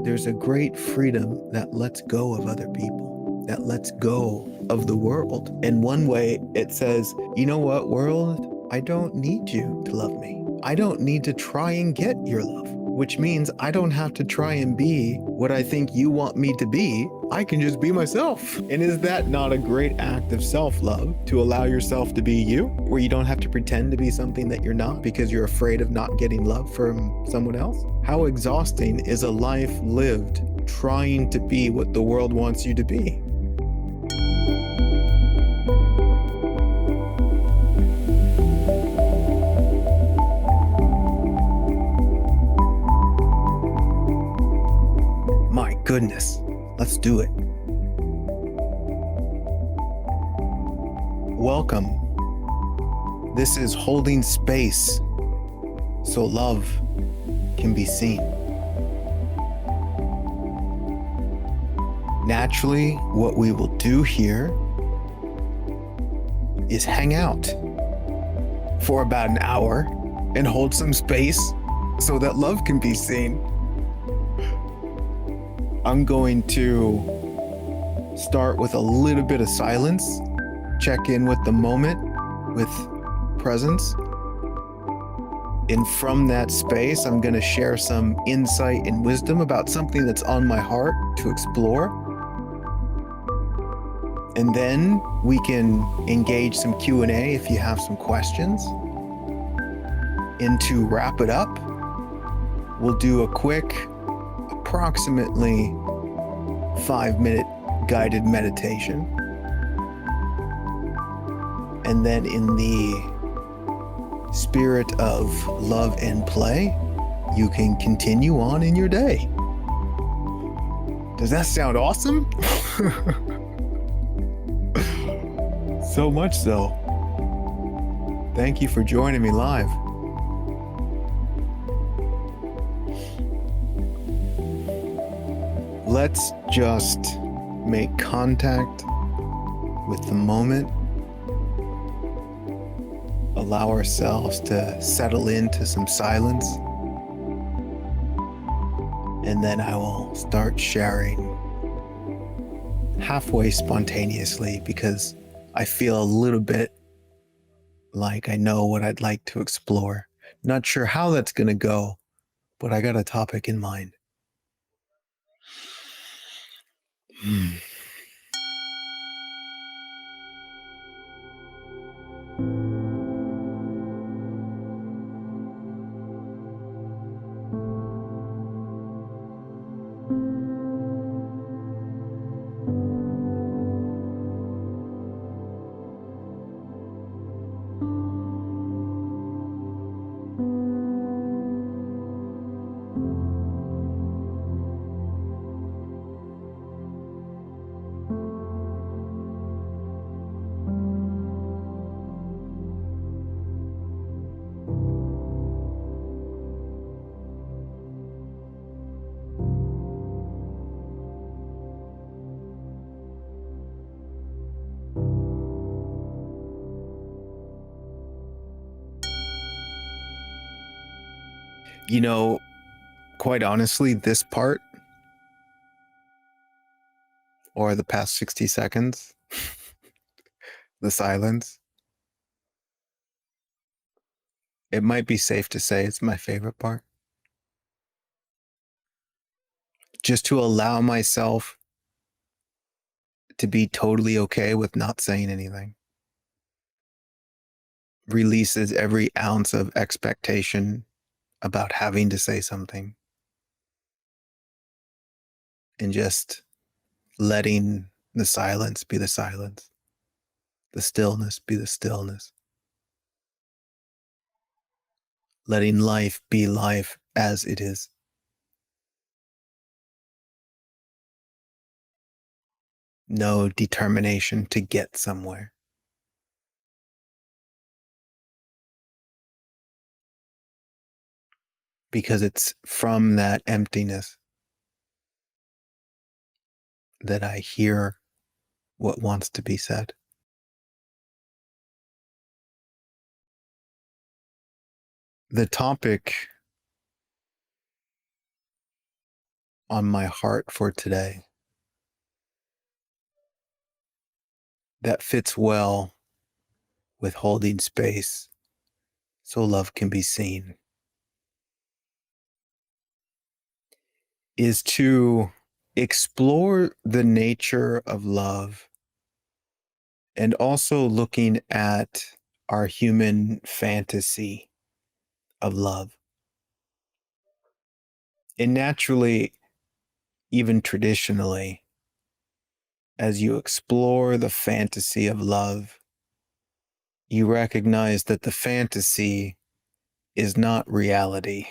there's a great freedom that lets go of other people, that lets go of the world. And one way it says, you know what, world, I don't need you to love me. I don't need to try and get your love, which means I don't have to try and be what I think you want me to be. I can just be myself. And is that not a great act of self-love, to allow yourself to be you, where you don't have to pretend to be something that you're not because you're afraid of not getting love from someone else? How exhausting is a life lived trying to be what the world wants you to be? My goodness, let's do it. Welcome. This is holding space so love can be seen. Naturally, what we will do here is hang out for about an hour and hold some space so that love can be seen. I'm going to start with a little bit of silence, check in with the moment, with presence. And from that space, I'm going to share some insight and wisdom about something that's on my heart to explore. And then we can engage some Q&A if you have some questions. And to wrap it up, we'll do a quick, approximately 5-minute guided meditation. And then in the spirit of love and play, you can continue on in your day. Does that sound awesome? So much so. Thank you for joining me live. Let's just make contact with the moment. Allow ourselves to settle into some silence. And then I will start sharing halfway spontaneously, because I feel a little bit like I know what I'd like to explore. Not sure how that's going to go, but I got a topic in mind. You know, quite honestly, this part, or the past 60 seconds, the silence, it might be safe to say it's my favorite part. Just to allow myself to be totally okay with not saying anything releases every ounce of expectation about having to say something, and just letting the silence be the silence, the stillness be the stillness, letting life be life as it is. No determination to get somewhere. Because it's from that emptiness that I hear what wants to be said. The topic on my heart for today that fits well with holding space so love can be seen is to explore the nature of love and also looking at our human fantasy of love. And naturally, even traditionally, as you explore the fantasy of love, you recognize that the fantasy is not reality.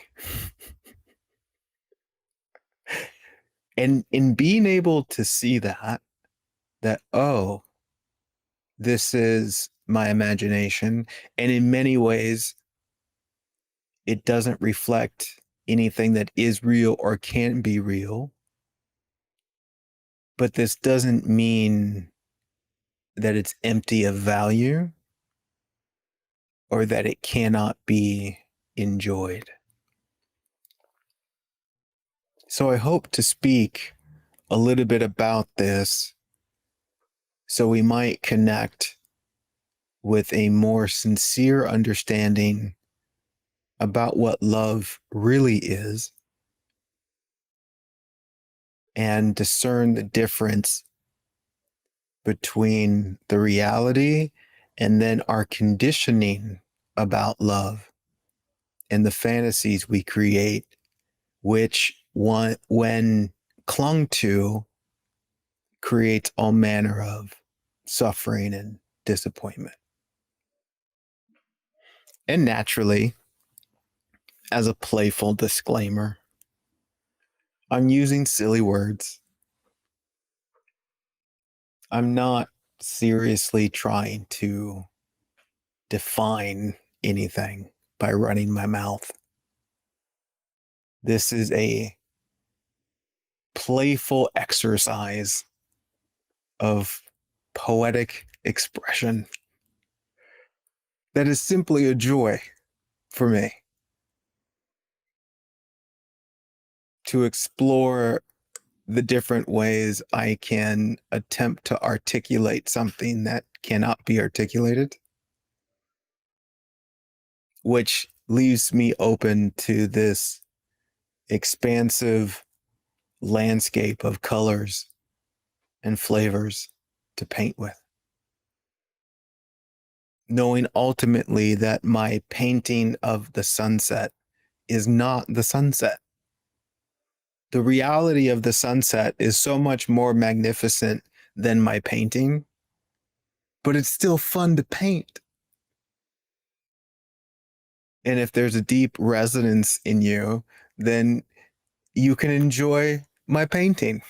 And in being able to see that, oh, this is my imagination. And in many ways, it doesn't reflect anything that is real or can be real. But this doesn't mean that it's empty of value or that it cannot be enjoyed. So I hope to speak a little bit about this so we might connect with a more sincere understanding about what love really is and discern the difference between the reality and then our conditioning about love and the fantasies we create, which one, when clung to, creates all manner of suffering and disappointment. And naturally, as a playful disclaimer, I'm using silly words. I'm not seriously trying to define anything by running my mouth. This is a playful exercise of poetic expression that is simply a joy for me to explore the different ways I can attempt to articulate something that cannot be articulated, which leaves me open to this expansive landscape of colors and flavors to paint with. Knowing ultimately that my painting of the sunset is not the sunset. The reality of the sunset is so much more magnificent than my painting, but it's still fun to paint. And if there's a deep resonance in you, then you can enjoy my painting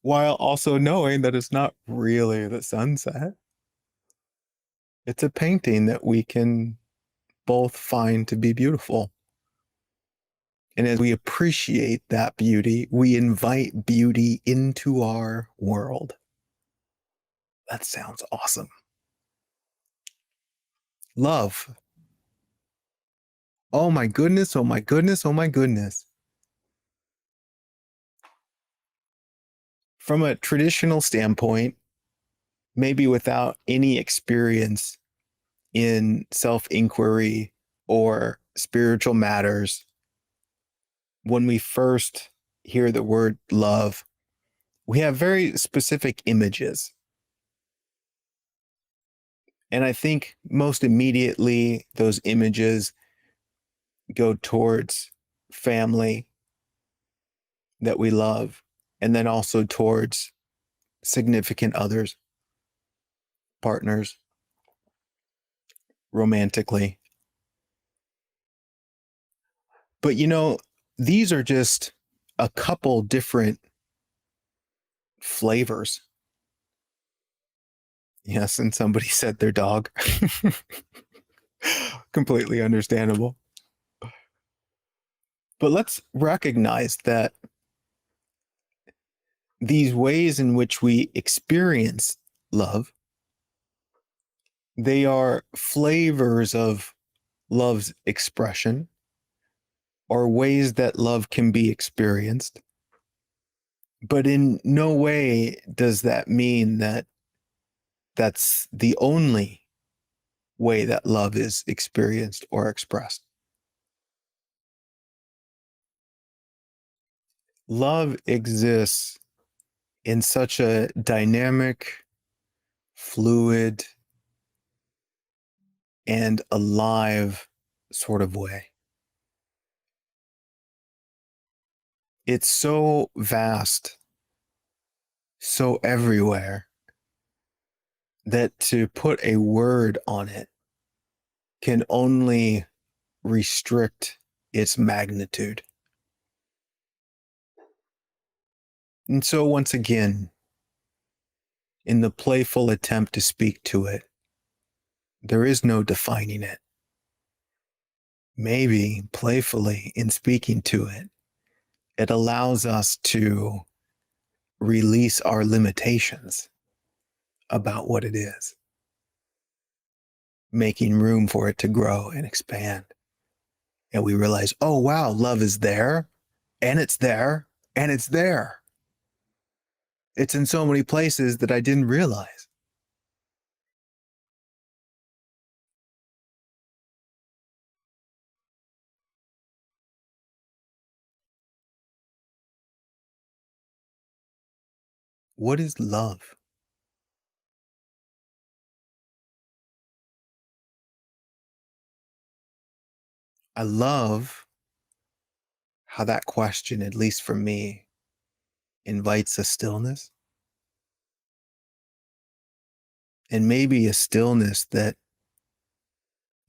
while also knowing that it's not really the sunset. It's a painting that we can both find to be beautiful. And as we appreciate that beauty, we invite beauty into our world. That sounds awesome. Love. Oh my goodness, oh my goodness, oh my goodness. From a traditional standpoint, maybe without any experience in self inquiry or spiritual matters, when we first hear the word love, we have very specific images. And I think most immediately, those images go towards family that we love, and then also towards significant others, partners, romantically. But these are just a couple different flavors. Yes, and somebody said their dog. Completely understandable. But let's recognize that these ways in which we experience love, they are flavors of love's expression. are ways that love can be experienced. But in no way does that mean that that's the only way that love is experienced or expressed. Love exists in such a dynamic, fluid, and alive sort of way. It's so vast, so everywhere, that to put a word on it can only restrict its magnitude. And so, once again, in the playful attempt to speak to it, there is no defining it. Maybe playfully, in speaking to it, it allows us to release our limitations about what it is, making room for it to grow and expand. And we realize, oh, wow, love is there, and it's there, and it's there. It's in so many places that I didn't realize. What is love? I love how that question, at least for me, invites a stillness, and maybe a stillness that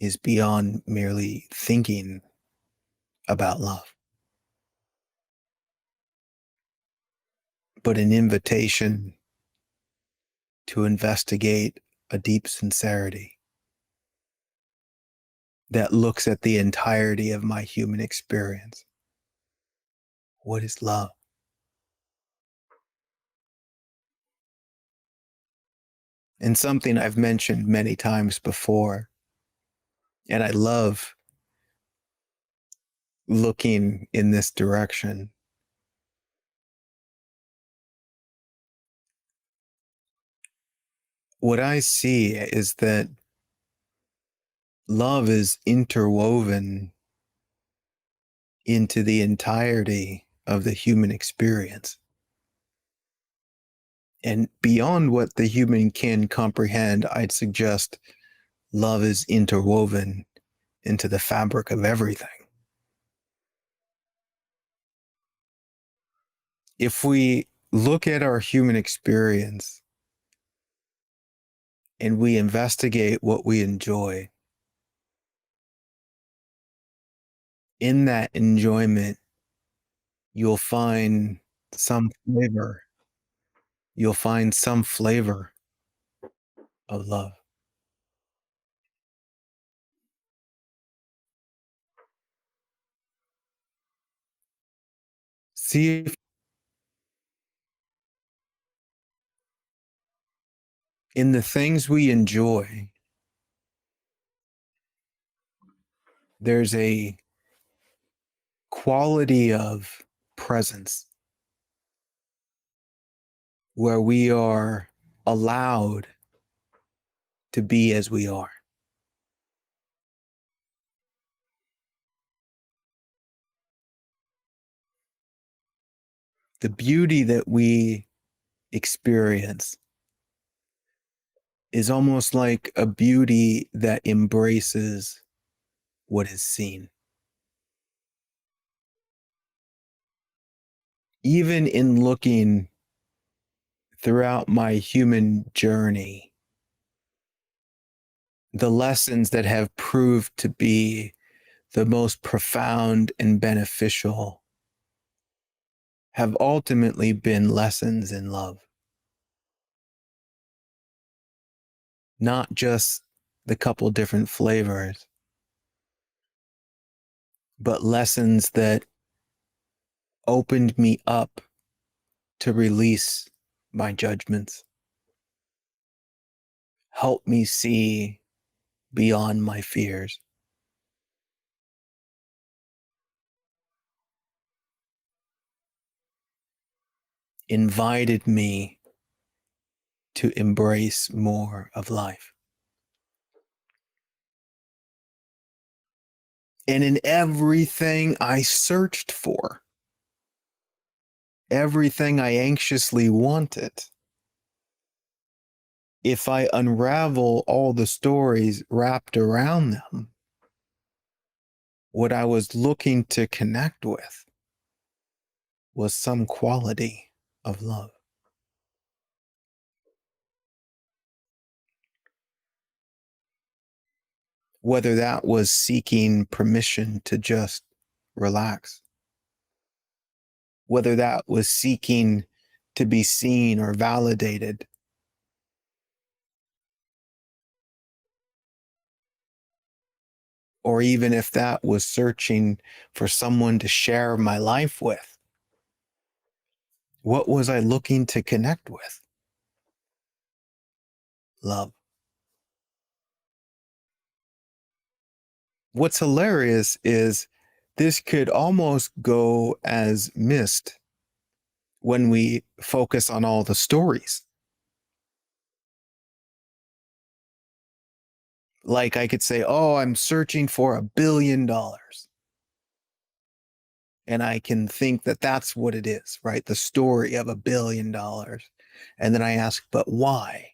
is beyond merely thinking about love, but an invitation to investigate a deep sincerity that looks at the entirety of my human experience. What is love? And something I've mentioned many times before, and I love looking in this direction. What I see is that love is interwoven into the entirety of the human experience. And beyond what the human can comprehend, I'd suggest love is interwoven into the fabric of everything. If we look at our human experience and we investigate what we enjoy, in that enjoyment, you'll find some flavor. You'll find some flavor of love. See if in the things we enjoy, there's a quality of presence where we are allowed to be as we are. The beauty that we experience is almost like a beauty that embraces what is seen. Even in looking throughout my human journey, the lessons that have proved to be the most profound and beneficial have ultimately been lessons in love, not just the couple different flavors, but lessons that opened me up to release my judgments, help me see beyond my fears. invited me to embrace more of life. And in everything I searched for, everything I anxiously wanted, if I unravel all the stories wrapped around them, what I was looking to connect with was some quality of love. Whether that was seeking permission to just relax, whether that was seeking to be seen or validated, or even if that was searching for someone to share my life with, what was I looking to connect with? Love. What's hilarious is this could almost go as missed when we focus on all the stories. Like I could say, oh, I'm searching for $1 billion. And I can think that that's what it is, right? The story of $1 billion. And then I ask, but why?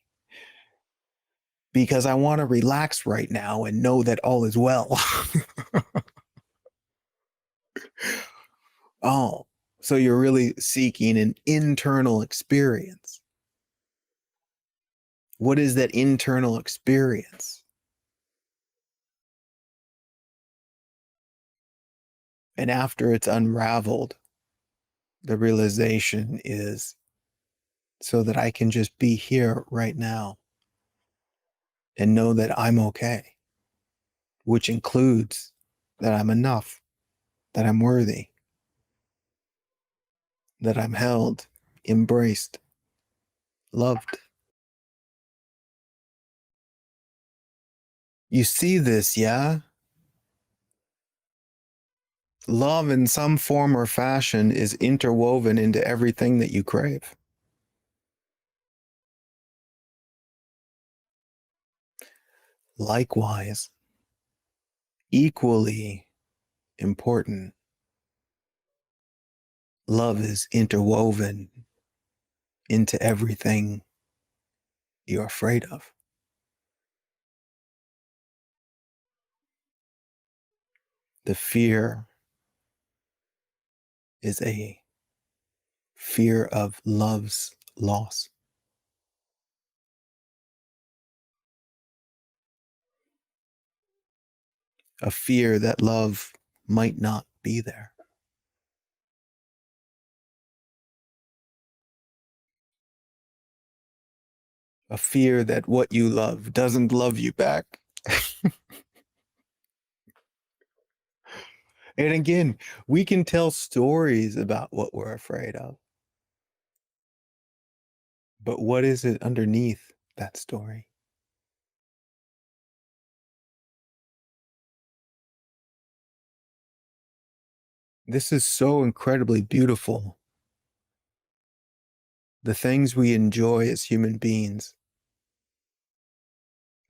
Because I want to relax right now and know that all is well. Oh, so you're really seeking an internal experience. What is that internal experience? And after it's unraveled, the realization is so that I can just be here right now and know that I'm okay, which includes that I'm enough, that I'm worthy, that I'm held, embraced, loved. You see this, yeah? Love in some form or fashion is interwoven into everything that you crave. Likewise, equally important, love is interwoven into everything you're afraid of. The fear is a fear of love's loss. A fear that love might not be there. A fear that what you love doesn't love you back. And again, we can tell stories about what we're afraid of. But what is it underneath that story? This is so incredibly beautiful. The things we enjoy as human beings,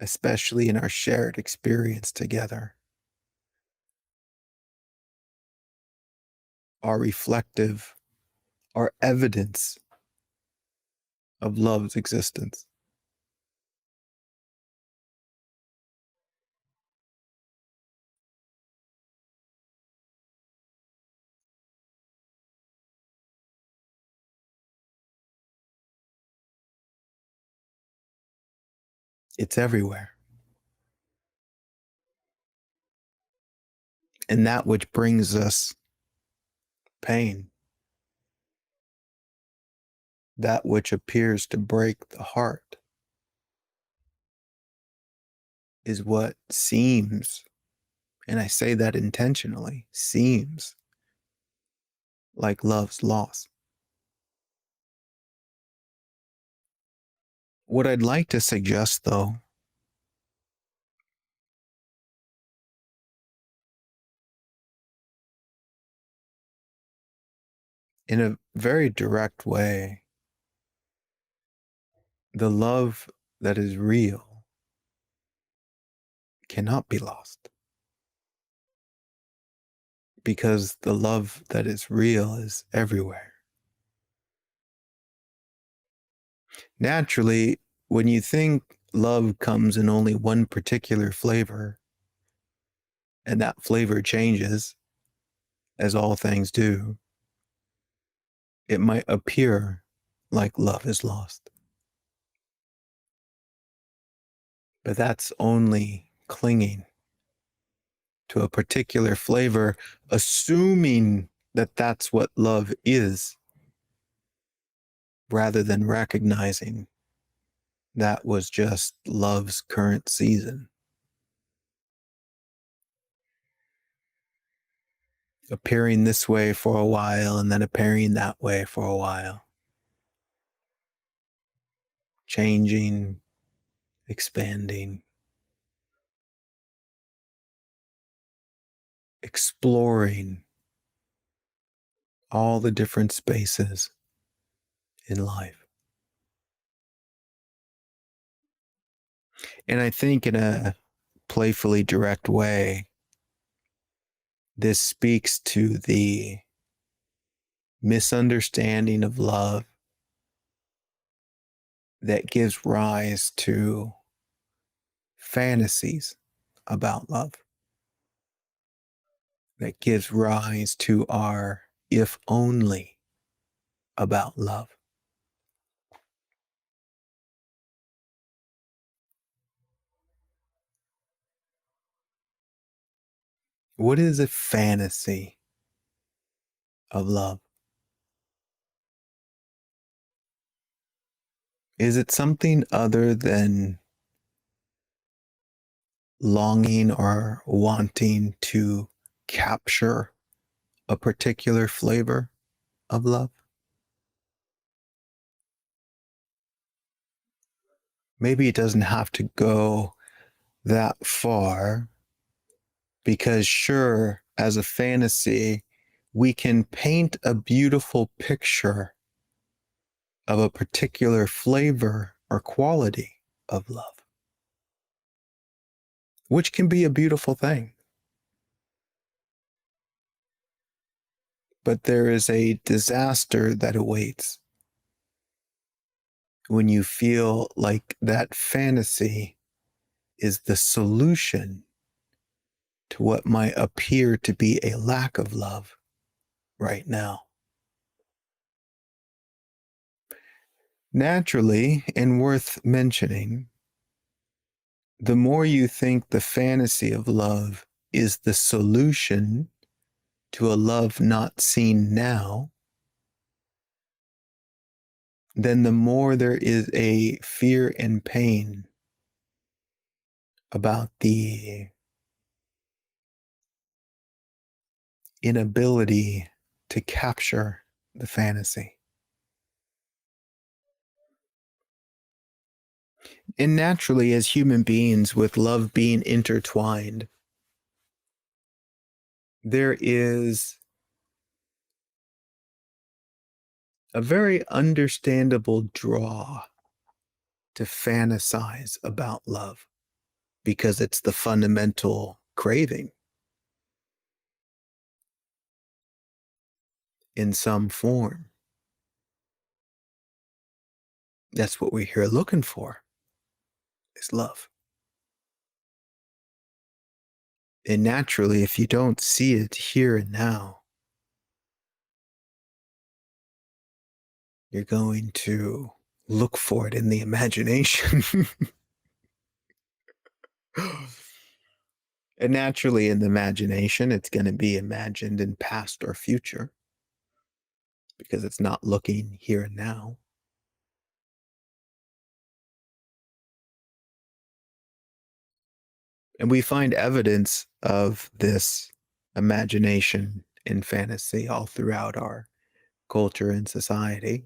especially in our shared experience together, are reflective, are evidence of love's existence. It's everywhere. And that which brings us pain, that which appears to break the heart, is what seems, and I say that intentionally, seems like love's loss. What I'd like to suggest, though, in a very direct way, the love that is real cannot be lost, because the love that is real is everywhere. Naturally, when you think love comes in only one particular flavor, and that flavor changes, as all things do, it might appear like love is lost. But that's only clinging to a particular flavor, assuming that that's what love is, rather than recognizing that was just love's current season. Appearing this way for a while and then appearing that way for a while. Changing, expanding, exploring all the different spaces in life. And I think in a playfully direct way, this speaks to the misunderstanding of love that gives rise to fantasies about love, that gives rise to our if only about love. What is a fantasy of love? Is it something other than longing or wanting to capture a particular flavor of love? Maybe it doesn't have to go that far, because sure, as a fantasy, we can paint a beautiful picture of a particular flavor or quality of love, which can be a beautiful thing. But there is a disaster that awaits when you feel like that fantasy is the solution to what might appear to be a lack of love right now. Naturally, and worth mentioning, the more you think the fantasy of love is the solution to a love not seen now, then the more there is a fear and pain about the inability to capture the fantasy. And naturally, as human beings, with love being intertwined, there is a very understandable draw to fantasize about love, because it's the fundamental craving in some form. That's what we're here looking for, is love. And naturally, if you don't see it here and now, you're going to look for it in the imagination. And naturally, in the imagination, it's going to be imagined in past or future, because it's not looking here and now. And we find evidence of this imagination in fantasy all throughout our culture and society.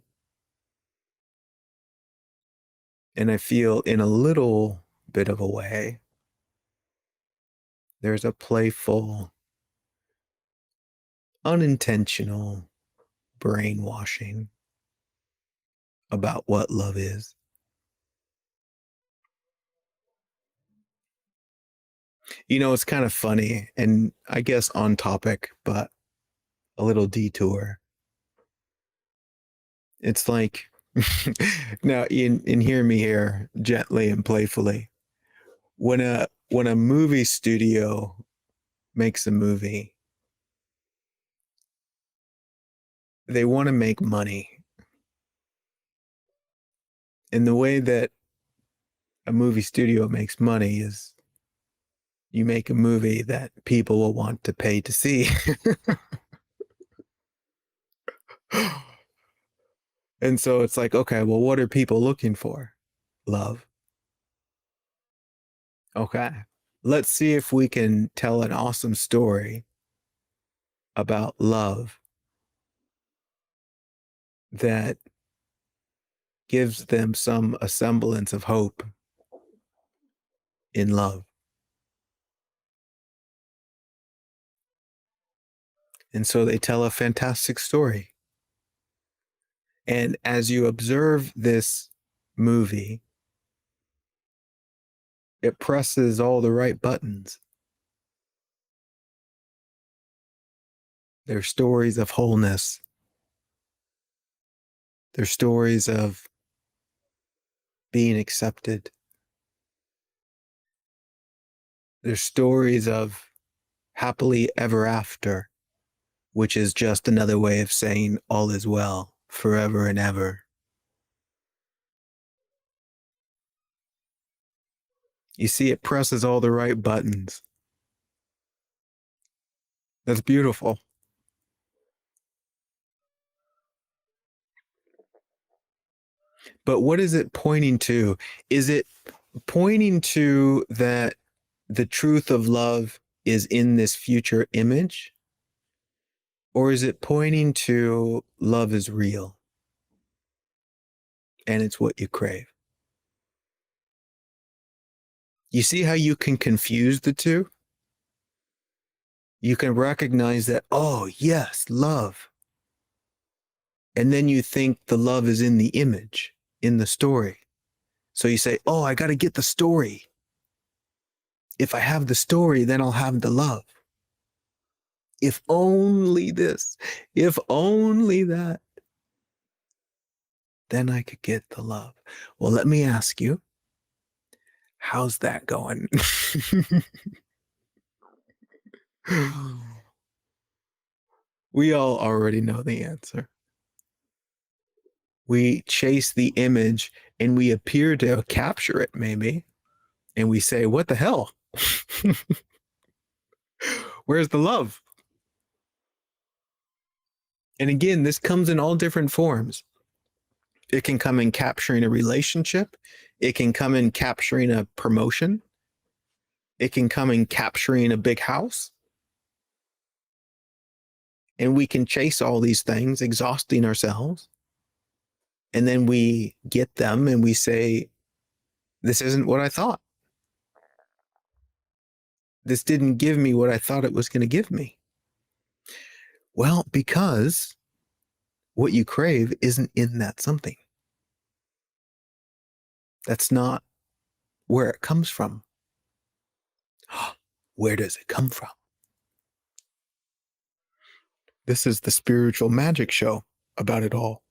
And I feel, in a little bit of a way, there's a playful, unintentional, brainwashing about what love is. It's kind of funny and I guess on topic, but a little detour. It's like now in hear me here gently and playfully. When a movie studio makes a movie, they want to make money. And the way that a movie studio makes money is you make a movie that people will want to pay to see. And so it's like, okay, well, what are people looking for? Love. Okay. Let's see if we can tell an awesome story about love that gives them a semblance of hope in love. And so they tell a fantastic story. And as you observe this movie, it presses all the right buttons. They're stories of wholeness. They're stories of being accepted. They're stories of happily ever after, which is just another way of saying all is well forever and ever. You see, it presses all the right buttons. That's beautiful. But what is it pointing to? Is it pointing to that the truth of love is in this future image? Or is it pointing to love is real and it's what you crave? You see how you can confuse the two? You can recognize that, oh, yes, love. And then you think the love is in the image, in the story. So you say, oh, I got to get the story. If I have the story, then I'll have the love. If only this, if only that, then I could get the love. Well, let me ask you, how's that going? We all already know the answer. We chase the image and we appear to capture it, maybe. And we say, what the hell? Where's the love? And again, this comes in all different forms. It can come in capturing a relationship, it can come in capturing a promotion, it can come in capturing a big house. And we can chase all these things, exhausting ourselves. And then we get them and we say, this isn't what I thought. This didn't give me what I thought it was going to give me. Well, because what you crave isn't in that something. That's not where it comes from. Where does it come from? This is the spiritual magic show about it all.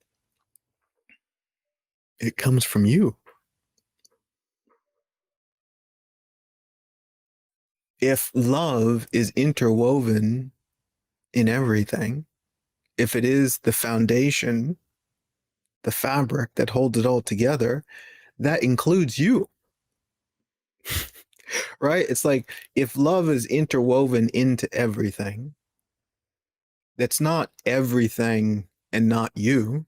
It comes from you. If love is interwoven in everything, if it is the foundation, the fabric that holds it all together, that includes you. Right? It's like if love is interwoven into everything, that's not everything and not you.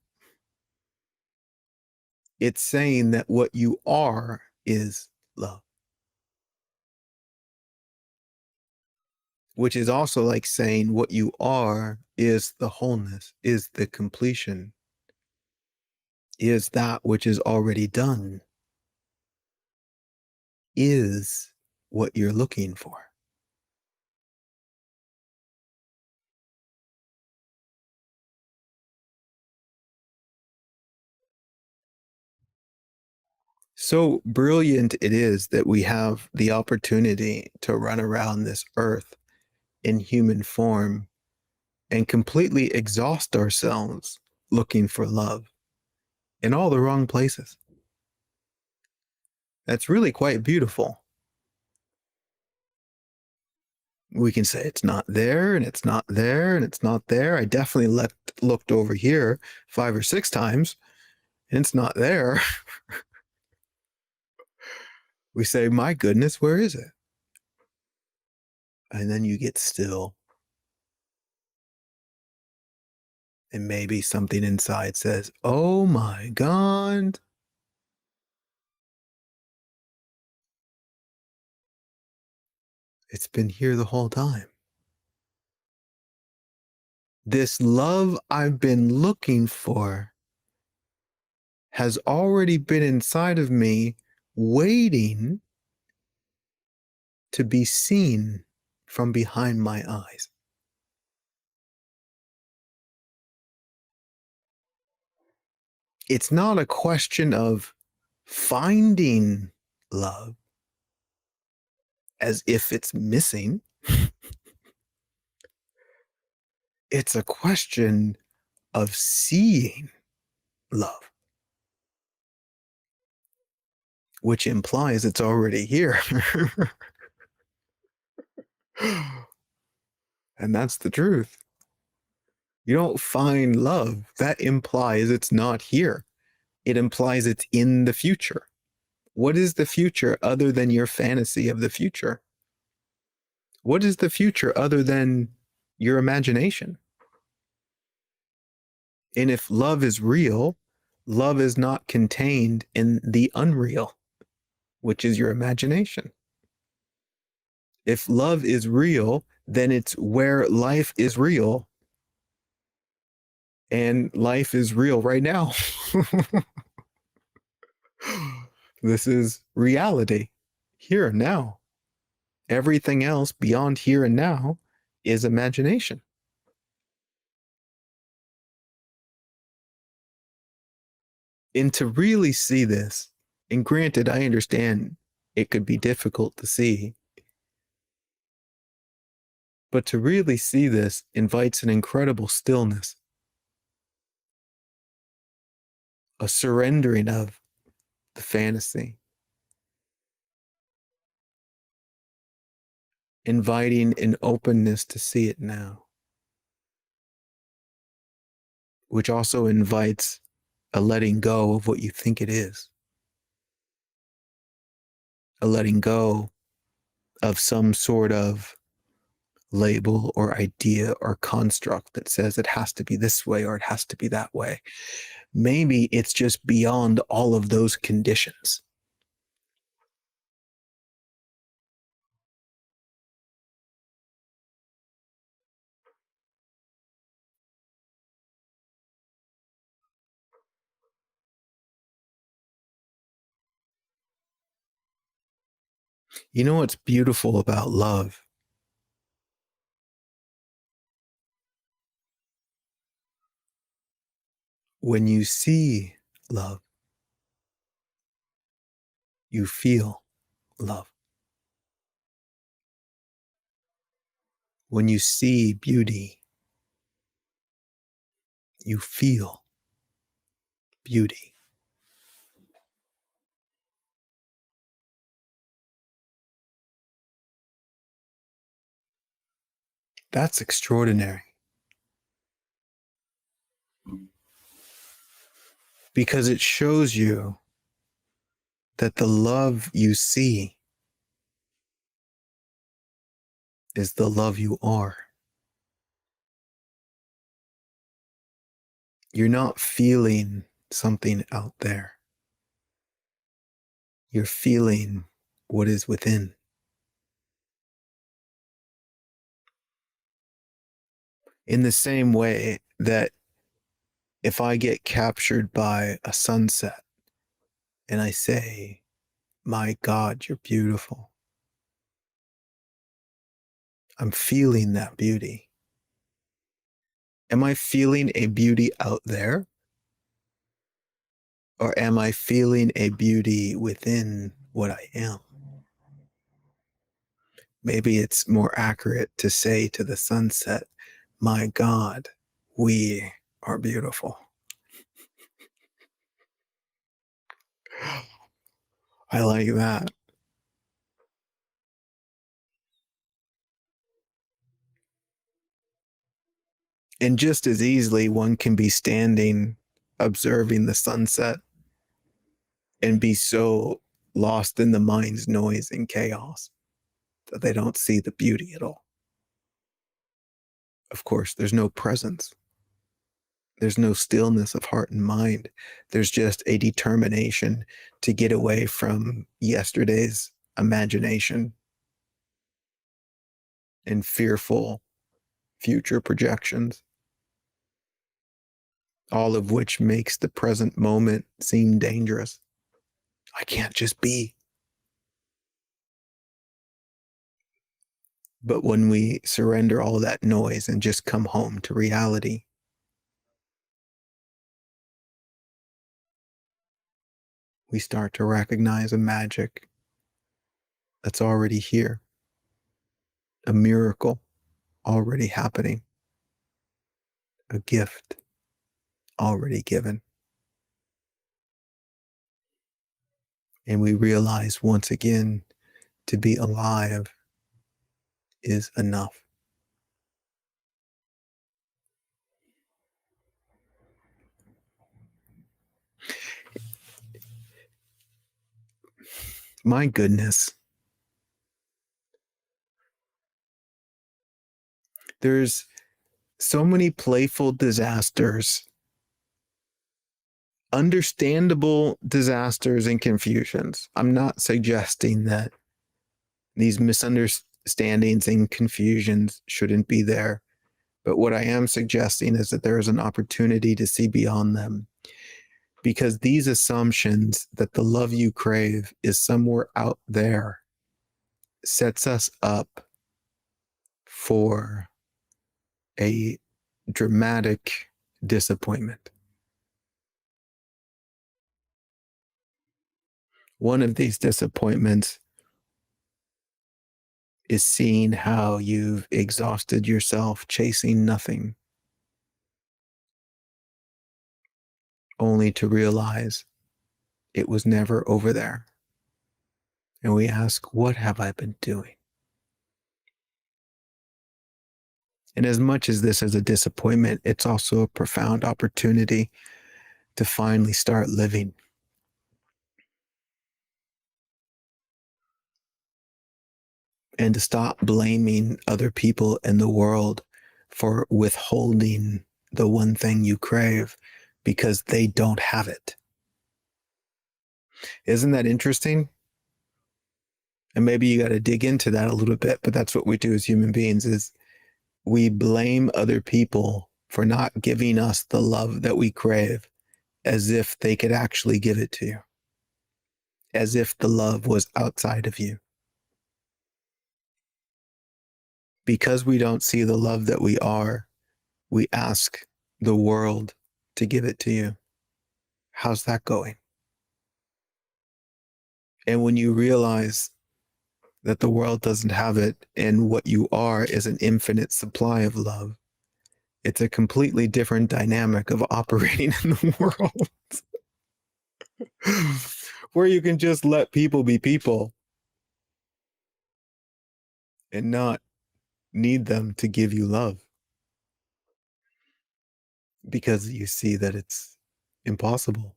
It's saying that what you are is love, which is also like saying what you are is the wholeness, is the completion, is that which is already done, is what you're looking for. So brilliant it is that we have the opportunity to run around this earth in human form and completely exhaust ourselves looking for love in all the wrong places. That's really quite beautiful. We can say it's not there and it's not there and it's not there. I definitely looked over here 5 or 6 times and it's not there. We say, my goodness, where is it? And then you get still. And maybe something inside says, oh my God. It's been here the whole time. This love I've been looking for has already been inside of me, waiting to be seen from behind my eyes. It's not a question of finding love as if it's missing. It's a question of seeing love, which implies it's already here. And that's the truth. You don't find love. That implies it's not here. It implies it's in the future. What is the future other than your fantasy of the future? What is the future other than your imagination? And if love is real, love is not contained in the unreal, which is your imagination. If love is real, then it's where life is real. And life is real right now. This is reality, here and now. Everything else beyond here and now is imagination. And to really see this, and granted, I understand it could be difficult to see, but to really see this invites an incredible stillness, a surrendering of the fantasy, inviting an openness to see it now, which also invites a letting go of what you think it is, a letting go of some sort of label or idea or construct that says it has to be this way or it has to be that way. Maybe it's just beyond all of those conditions. You know what's beautiful about love? When you see love, you feel love. When you see beauty, you feel beauty. That's extraordinary because it shows you that the love you see is the love you are. You're not feeling something out there. You're feeling what is within. In the same way that if I get captured by a sunset and I say, my God, you're beautiful, I'm feeling that beauty. Am I feeling a beauty out there? Or am I feeling a beauty within what I am? Maybe it's more accurate to say to the sunset, my God, we are beautiful. I like that. And just as easily, one can be standing, observing the sunset, and be so lost in the mind's noise and chaos that they don't see the beauty at all. Of course, there's no presence. There's no stillness of heart and mind. There's just a determination to get away from yesterday's imagination and fearful future projections, all of which makes the present moment seem dangerous. I can't just be. But when we surrender all that noise and just come home to reality, we start to recognize a magic that's already here, a miracle already happening, a gift already given. And we realize once again to be alive is enough. My goodness, there's so many playful disasters, understandable disasters and confusions. I'm not suggesting that these misunderstandings and confusions shouldn't be there. But what I am suggesting is that there is an opportunity to see beyond them, because these assumptions that the love you crave is somewhere out there sets us up for a dramatic disappointment. One of these disappointments is seeing how you've exhausted yourself chasing nothing, only to realize it was never over there. And we ask, what have I been doing? And as much as this is a disappointment, it's also a profound opportunity to finally start living. And to stop blaming other people in the world for withholding the one thing you crave because they don't have it. Isn't that interesting? And maybe you got to dig into that a little bit, but that's what we do as human beings is we blame other people for not giving us the love that we crave as if they could actually give it to you, as if the love was outside of you. Because we don't see the love that we are, we ask the world to give it to you. How's that going? And when you realize that the world doesn't have it and what you are is an infinite supply of love, it's a completely different dynamic of operating in the world where you can just let people be people and not need them to give you love because you see that it's impossible.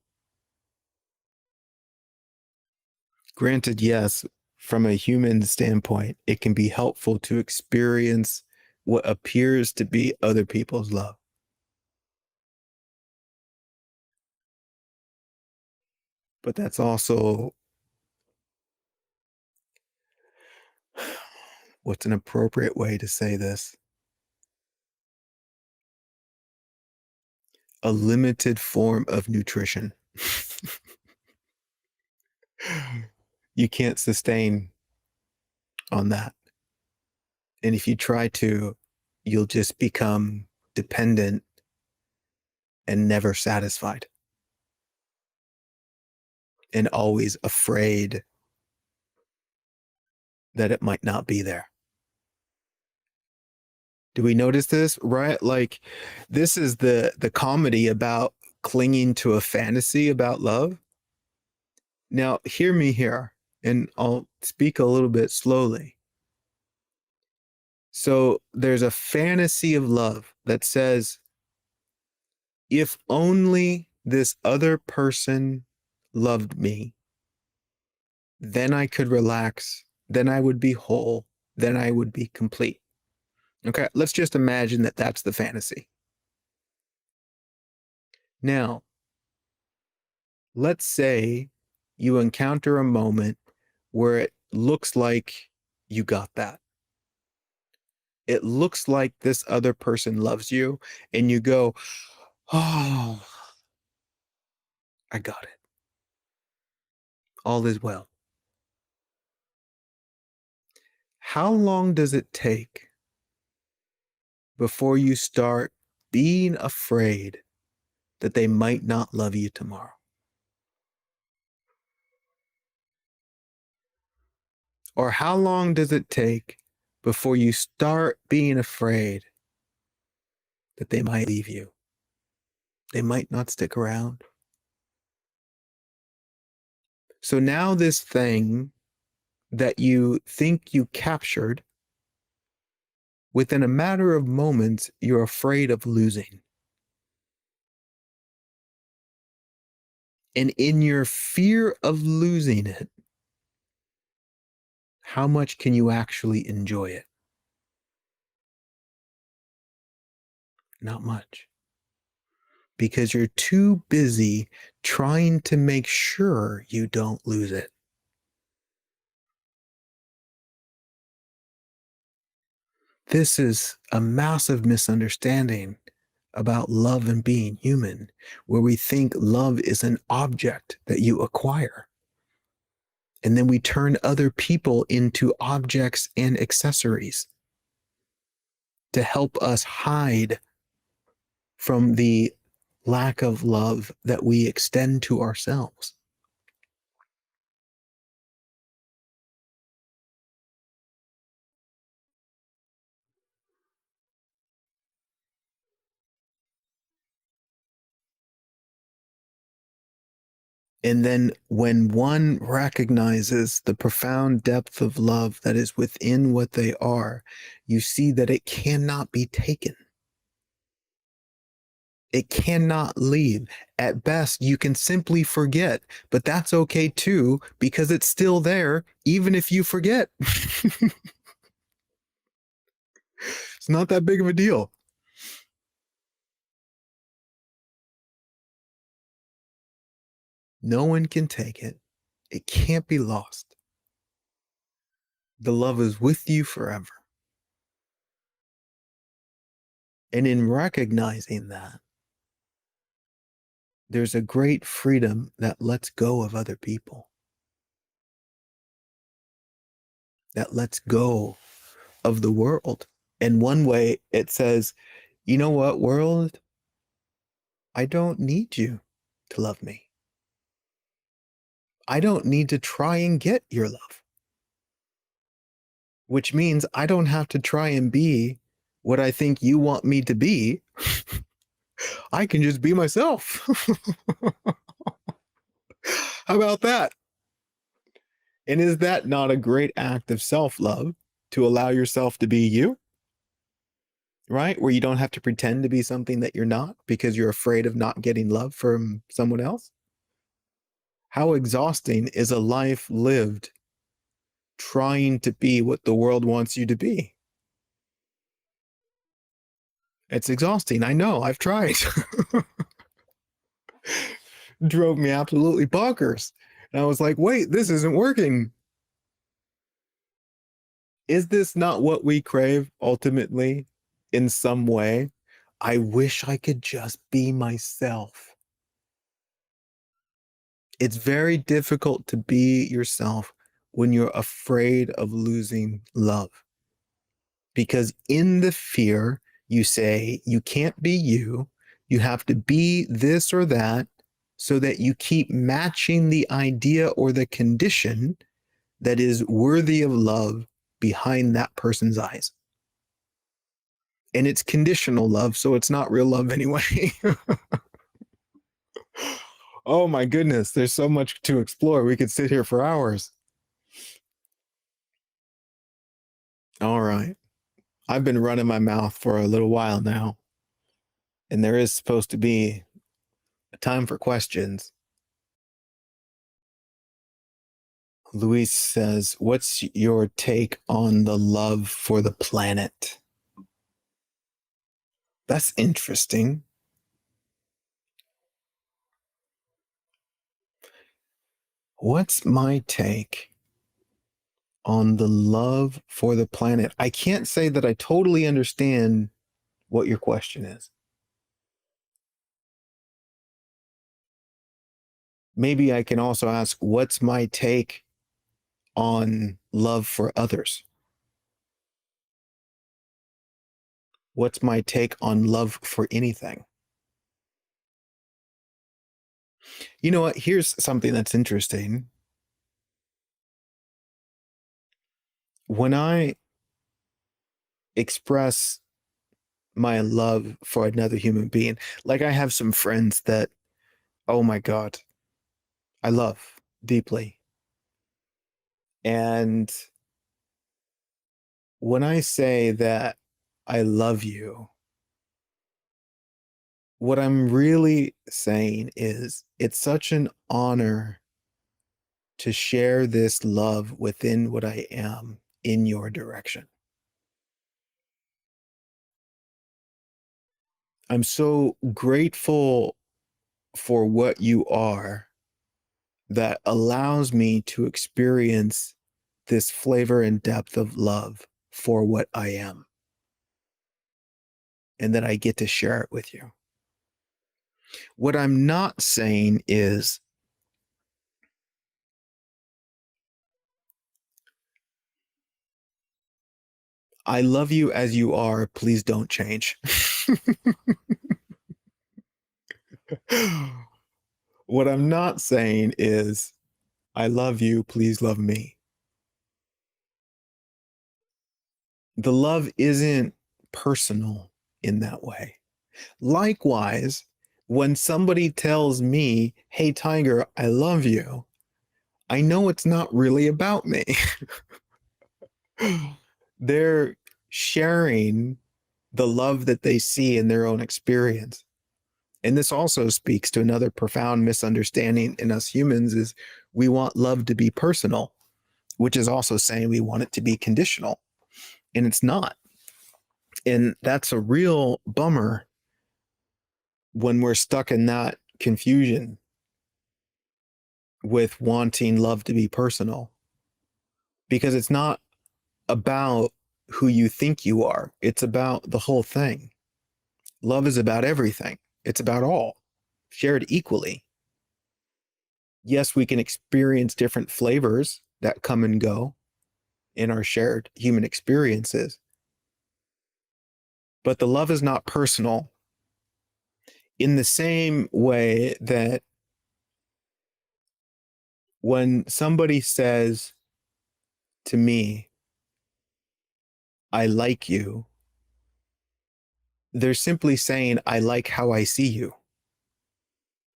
Granted, yes, from a human standpoint, it can be helpful to experience what appears to be other people's love. But that's also what's an appropriate way to say this? A limited form of nutrition. You can't sustain on that. And if you try to, you'll just become dependent and never satisfied. and always afraid that it might not be there. Do we notice this? Right? Like, this is the comedy about clinging to a fantasy about love. Now, hear me here, and I'll speak a little bit slowly. So, there's a fantasy of love that says, if only this other person loved me, then I could relax, then I would be whole, then I would be complete. Okay, let's just imagine that that's the fantasy. Now, let's say you encounter a moment where it looks like you got that. It looks like this other person loves you, and you go, oh, I got it. All is well. How long does it take before you start being afraid that they might not love you tomorrow? Or how long does it take before you start being afraid that they might leave you? They might not stick around. So now this thing that you think you captured, within a matter of moments, you're afraid of losing. And in your fear of losing it, how much can you actually enjoy it? Not much. Because you're too busy trying to make sure you don't lose it. This is a massive misunderstanding about love and being human, where we think love is an object that you acquire. And then we turn other people into objects and accessories to help us hide from the lack of love that we extend to ourselves. And then when one recognizes the profound depth of love that is within what they are, you see that it cannot be taken. It cannot leave. At best, you can simply forget, but that's okay too, because it's still there, even if you forget. It's not that big of a deal. No one can take it. It can't be lost. The love is with you forever. And in recognizing that, there's a great freedom that lets go of other people, that lets go of the world. And one way it says, you know what, world? I don't need you to love me. I don't need to try and get your love, which means I don't have to try and be what I think you want me to be. I can just be myself. How about that? And is that not a great act of self love to allow yourself to be you? Right? Where you don't have to pretend to be something that you're not because you're afraid of not getting love from someone else? How exhausting is a life lived trying to be what the world wants you to be? It's exhausting. I know. I've tried. Drove me absolutely bonkers. And I was like, wait, this isn't working. Is this not what we crave ultimately in some way? I wish I could just be myself. It's very difficult to be yourself when you're afraid of losing love. Because in the fear, you say you can't be you, you have to be this or that, so that you keep matching the idea or the condition that is worthy of love behind that person's eyes. And it's conditional love, so it's not real love anyway. Oh my goodness, there's so much to explore. We could sit here for hours. All right. I've been running my mouth for a little while now, and there is supposed to be a time for questions. Luis says, what's your take on the love for the planet? That's interesting. What's my take on the love for the planet? I can't say that I totally understand what your question is. Maybe I can also ask, what's my take on love for others? What's my take on love for anything? You know what? Here's something that's interesting. When I express my love for another human being, like I have some friends that, oh my God, I love deeply. And when I say that I love you, what I'm really saying is it's such an honor to share this love within what I am in your direction. I'm so grateful for what you are that allows me to experience this flavor and depth of love for what I am, and that I get to share it with you. What I'm not saying is I love you as you are, please don't change. What I'm not saying is I love you, please love me. The love isn't personal in that way. Likewise, when somebody tells me, hey, Tiger, I love you, I know it's not really about me. They're sharing the love that they see in their own experience. And this also speaks to another profound misunderstanding in us humans is we want love to be personal, which is also saying we want it to be conditional. And it's not. And that's a real bummer when we're stuck in that confusion with wanting love to be personal, because it's not about who you think you are. It's about the whole thing. Love is about everything. It's about all shared equally. Yes, we can experience different flavors that come and go in our shared human experiences, but the love is not personal in the same way that when somebody says to me, I like you, they're simply saying, I like how I see you,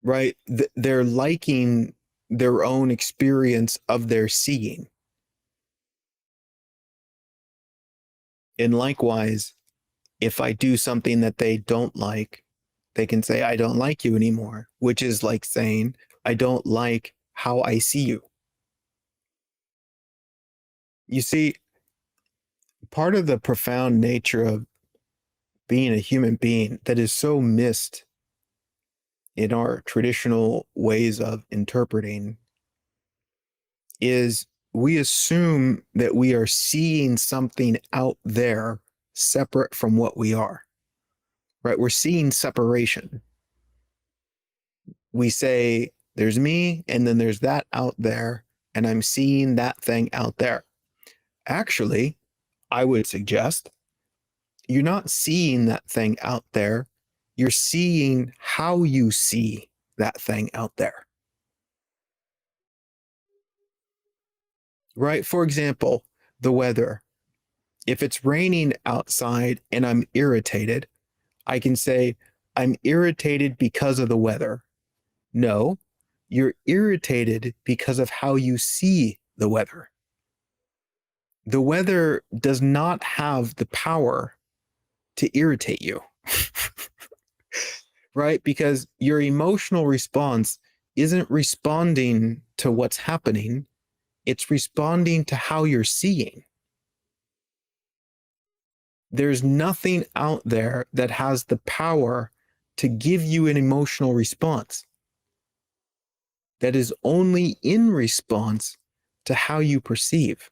right? They're liking their own experience of their seeing. And likewise, if I do something that they don't like, they can say, I don't like you anymore, which is like saying, I don't like how I see you. You see, part of the profound nature of being a human being that is so missed in our traditional ways of interpreting is we assume that we are seeing something out there separate from what we are, right? We're seeing separation. We say, there's me, and then there's that out there, and I'm seeing that thing out there. Actually, I would suggest you're not seeing that thing out there. You're seeing how you see that thing out there. Right? For example, the weather. If it's raining outside and I'm irritated, I can say, I'm irritated because of the weather. No, you're irritated because of how you see the weather. The weather does not have the power to irritate you, right? Because your emotional response isn't responding to what's happening, it's responding to how you're seeing. There's nothing out there that has the power to give you an emotional response. That is only in response to how you perceive.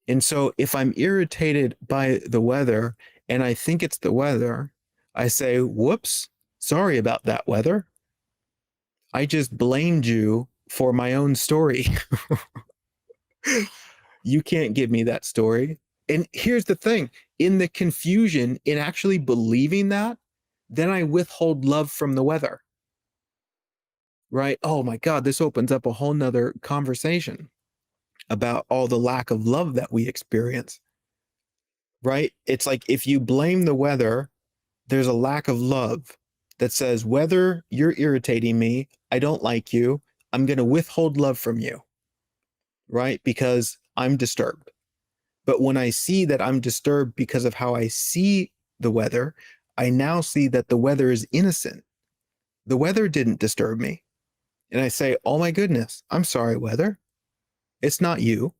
And so if I'm irritated by the weather and I think it's the weather, I say, whoops, sorry about that weather. I just blamed you for my own story. You can't give me that story. And here's the thing, in the confusion, in actually believing that, then I withhold love from the weather. Right? Oh my God, this opens up a whole nother conversation about all the lack of love that we experience. Right? It's like if you blame the weather, there's a lack of love that says, whether you're irritating me, I don't like you, I'm going to withhold love from you. Right? Because I'm disturbed. But when I see that I'm disturbed because of how I see the weather, I now see that the weather is innocent. The weather didn't disturb me. And I say, oh my goodness, I'm sorry, weather. It's not you.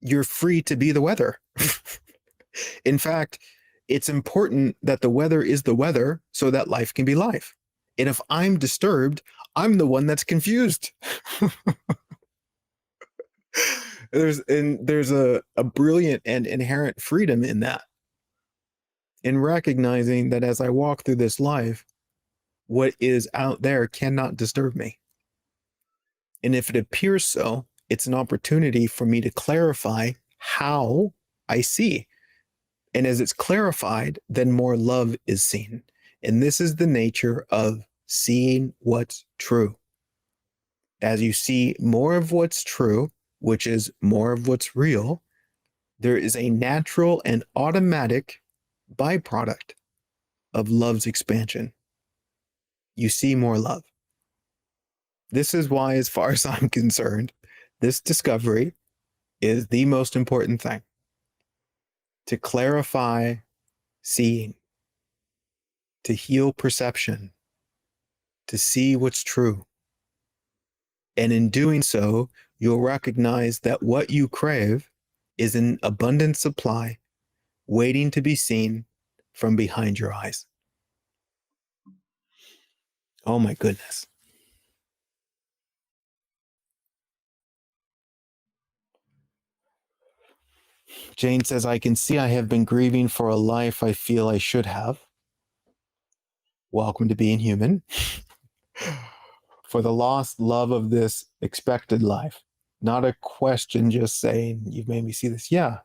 You're free to be the weather. In fact, it's important that the weather is the weather so that life can be life. And if I'm disturbed, I'm the one that's confused. there's a brilliant and inherent freedom in that. In recognizing that as I walk through this life, what is out there cannot disturb me. And if it appears so, it's an opportunity for me to clarify how I see. And as it's clarified, then more love is seen. And this is the nature of seeing what's true. As you see more of what's true, which is more of what's real, there is a natural and automatic byproduct of love's expansion. You see more love. This is why, as far as I'm concerned, this discovery is the most important thing. To clarify seeing, to heal perception, to see what's true. And in doing so, you'll recognize that what you crave is an abundant supply waiting to be seen from behind your eyes. Oh my goodness. Jane says, I can see I have been grieving for a life I feel I should have. Welcome to being human. For the lost love of this expected life. Not a question just saying, you've made me see this. Yeah.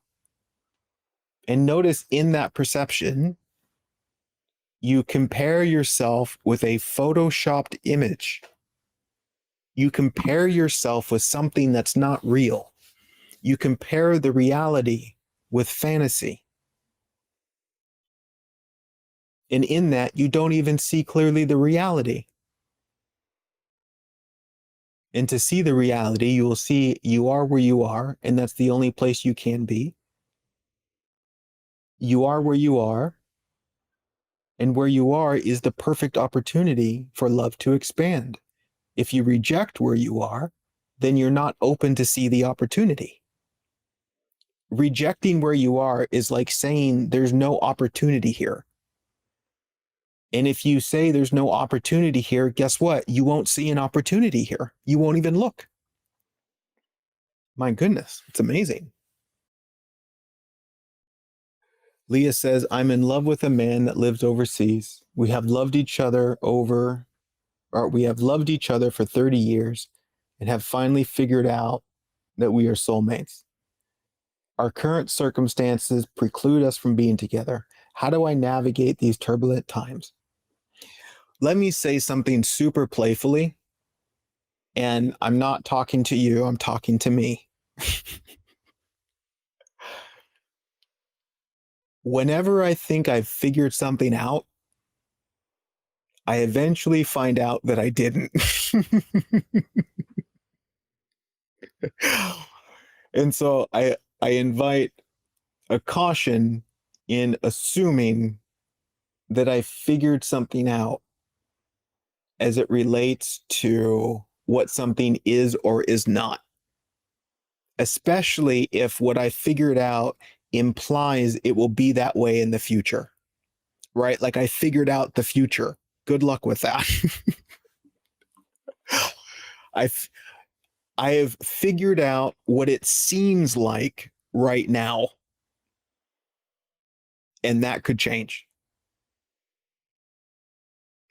And notice in that perception, you compare yourself with a photoshopped image. You compare yourself with something that's not real. You compare the reality with fantasy. And in that, you don't even see clearly the reality. And to see the reality, you will see you are where you are, and that's the only place you can be. You are where you are, and where you are is the perfect opportunity for love to expand. If you reject where you are, then you're not open to see the opportunity. Rejecting where you are is like saying there's no opportunity here. And if you say there's no opportunity here, guess what? You won't see an opportunity here. You won't even look. My goodness, it's amazing. Leah says, I'm in love with a man that lives overseas. We have loved each other for 30 years and have finally figured out that we are soulmates. Our current circumstances preclude us from being together. How do I navigate these turbulent times? Let me say something super playfully, and I'm not talking to you, I'm talking to me. Whenever I think I've figured something out, I eventually find out that I didn't. And so I invite a caution in assuming that I figured something out as it relates to what something is or is not, especially if what I figured out implies it will be that way in the future, right? Like I figured out the future. Good luck with that. I've I have figured out what it seems like right now, and that could change.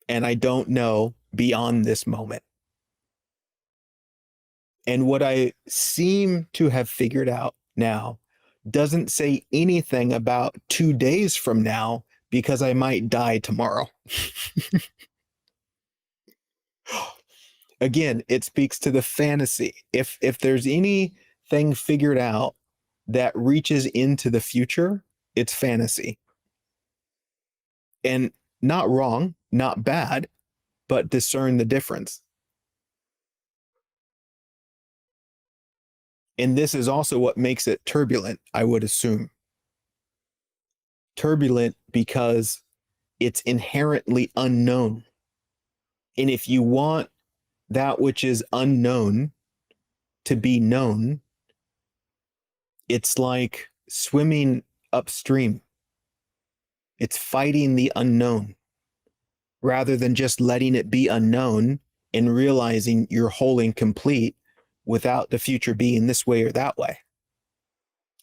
And I don't know beyond this moment. And what I seem to have figured out now doesn't say anything about 2 days from now because I might die tomorrow. Again, it speaks to the fantasy. If there's anything figured out that reaches into the future, it's fantasy. And not wrong, not bad, but discern the difference. And this is also what makes it turbulent, I would assume. Turbulent because it's inherently unknown. And if you want that which is unknown to be known, it's like swimming upstream. It's fighting the unknown rather than just letting it be unknown and realizing you're whole and complete without the future being this way or that way.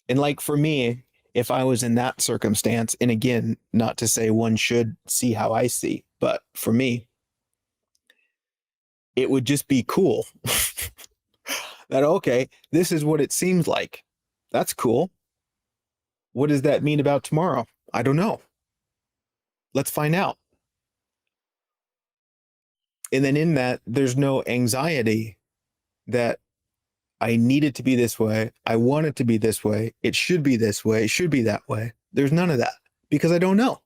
And like for me, if I was in that circumstance, and again, not to say one should see how I see, but for me, it would just be cool that, okay, this is what it seems like. That's cool. What does that mean about tomorrow? I don't know. Let's find out. And then in that, there's no anxiety that I need it to be this way. I want it to be this way. It should be this way. It should be that way. There's none of that because I don't know.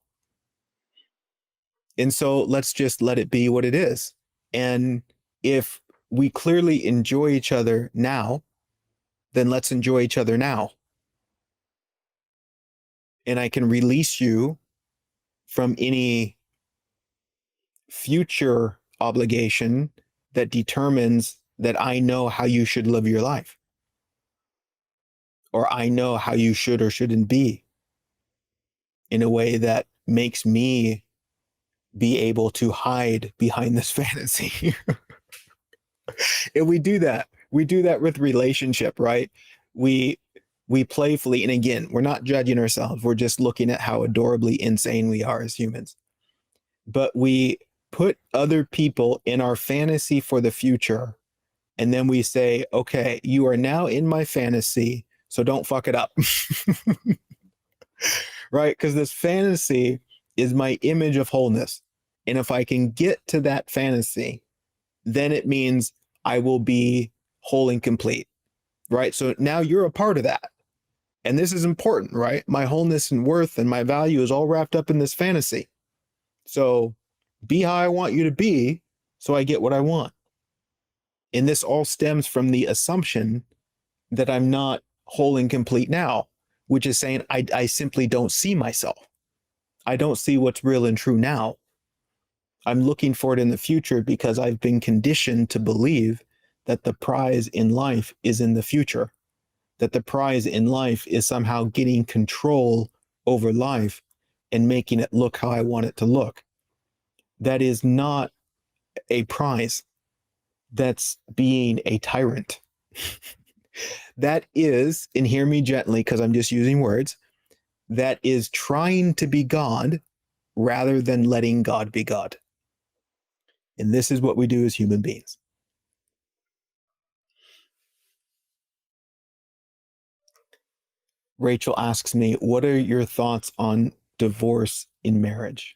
And so let's just let it be what it is. And if we clearly enjoy each other now, then let's enjoy each other now. And I can release you from any future obligation that determines that I know how you should live your life, or I know how you should or shouldn't be in a way that makes me be able to hide behind this fantasy. And we do that. We do that with relationship, right? We we playfully, and again, we're not judging ourselves. We're just looking at how adorably insane we are as humans. But we put other people in our fantasy for the future, and then we say, okay, you are now in my fantasy, so don't fuck it up. Right? Because this fantasy is my image of wholeness. And if I can get to that fantasy, then it means I will be whole and complete. Right? So now you're a part of that. And this is important, right? My wholeness and worth and my value is all wrapped up in this fantasy. So be how I want you to be so I get what I want. And this all stems from the assumption that I'm not whole and complete now, which is saying I simply don't see myself. I don't see what's real and true now. I'm looking for it in the future because I've been conditioned to believe that the prize in life is in the future, that the prize in life is somehow getting control over life and making it look how I want it to look. That is not a prize. That's being a tyrant. That is, and hear me gently because I'm just using words, that is trying to be God rather than letting God be God. And this is what we do as human beings. Rachel asks me, what are your thoughts on divorce in marriage.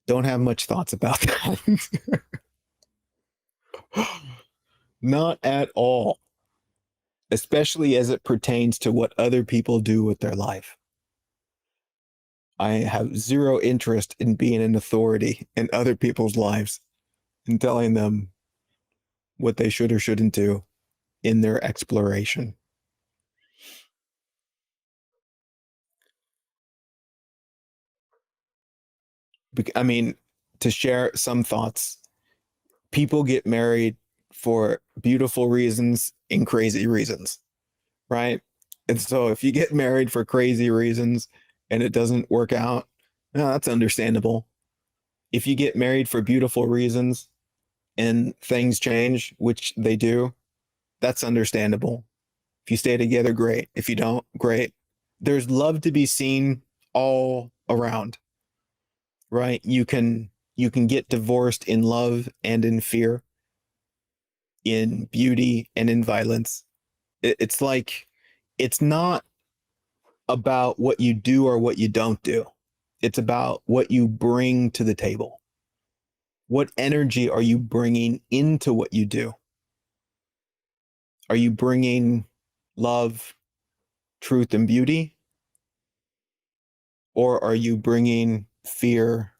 Don't have much thoughts about that. Not at all, especially as it pertains to what other people do with their life. I have zero interest in being an authority in other people's lives and telling them what they should or shouldn't do in their exploration. I mean, to share some thoughts, people get married for beautiful reasons and crazy reasons, right? And so if you get married for crazy reasons and it doesn't work out, no, that's understandable. If you get married for beautiful reasons and things change, which they do, that's understandable. If you stay together, great. If you don't, great. There's love to be seen all around, right? You can get divorced in love and in fear, in beauty and in violence. It's like it's not about what you do or what you don't do. It's about what you bring to the table. What energy are you bringing into what you do? Are you bringing love, truth, and beauty? Or are you bringing fear,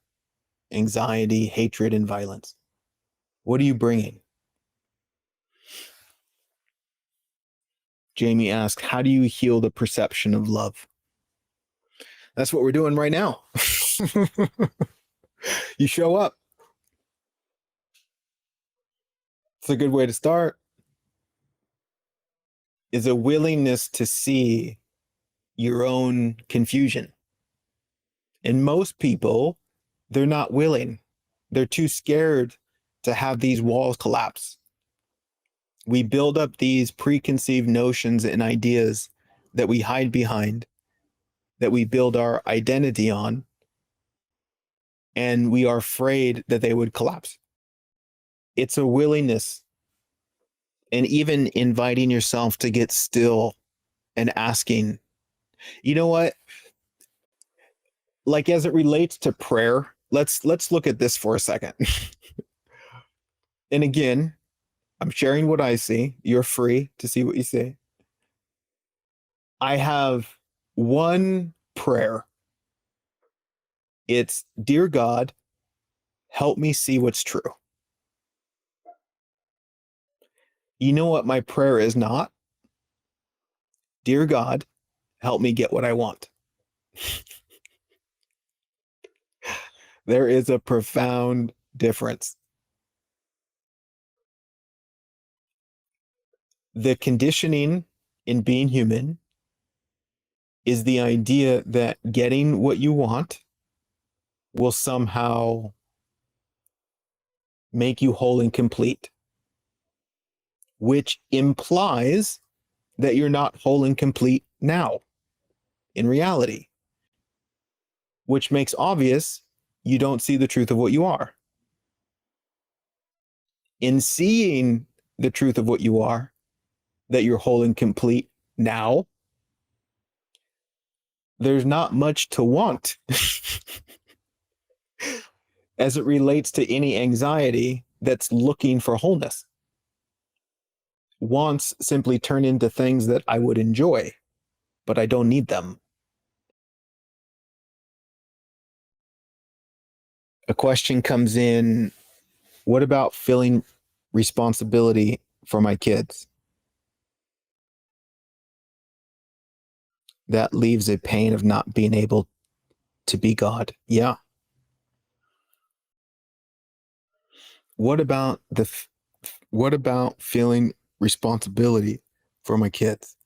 anxiety, hatred, and violence? What are you bringing? Jamie asked, how do you heal the perception of love? That's what we're doing right now. You show up. It's a good way to start. Is a willingness to see your own confusion. And most people, they're not willing. They're too scared to have these walls collapse. We build up these preconceived notions and ideas that we hide behind, that we build our identity on, and we are afraid that they would collapse. It's a willingness, and even inviting yourself to get still and asking, you know what? Like as it relates to prayer, let's look at this for a second. And again, I'm sharing what I see. You're free to see what you see. I have one prayer. It's, dear God, help me see what's true. You know what my prayer is not? Dear God, help me get what I want. There is a profound difference. The conditioning in being human is the idea that getting what you want will somehow make you whole and complete, which implies that you're not whole and complete now in reality, which makes obvious you don't see the truth of what you are. In seeing the truth of what you are, that you're whole and complete now, there's not much to want as it relates to any anxiety that's looking for wholeness. Wants simply turn into things that I would enjoy, but I don't need them. A question comes in, what about feeling responsibility for my kids? That leaves a pain of not being able to be God. Yeah. What about what about feeling responsibility for my kids?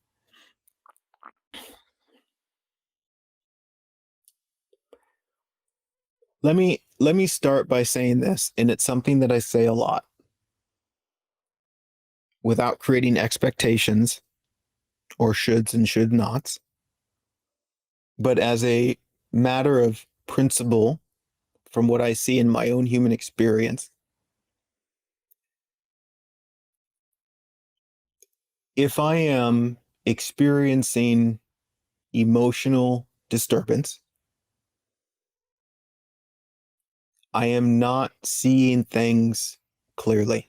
Let me start by saying this, and it's something that I say a lot without creating expectations or shoulds and should nots, but as a matter of principle from what I see in my own human experience. If I am experiencing emotional disturbance, I am not seeing things clearly.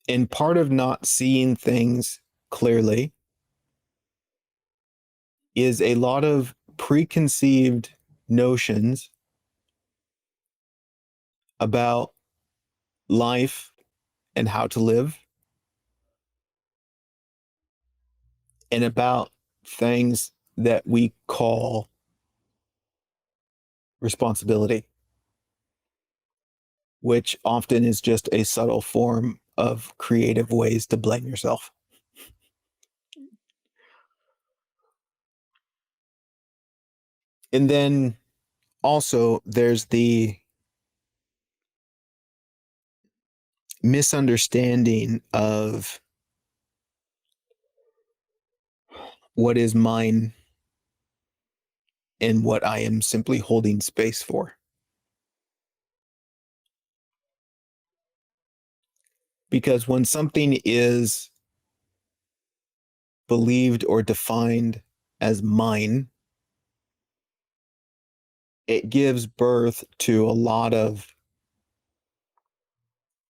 And part of not seeing things clearly is a lot of preconceived notions about life and how to live, and about things that we call responsibility, which often is just a subtle form of creative ways to blame yourself. And then also there's the misunderstanding of what is mine and what I am simply holding space for. Because when something is believed or defined as mine, it gives birth to a lot of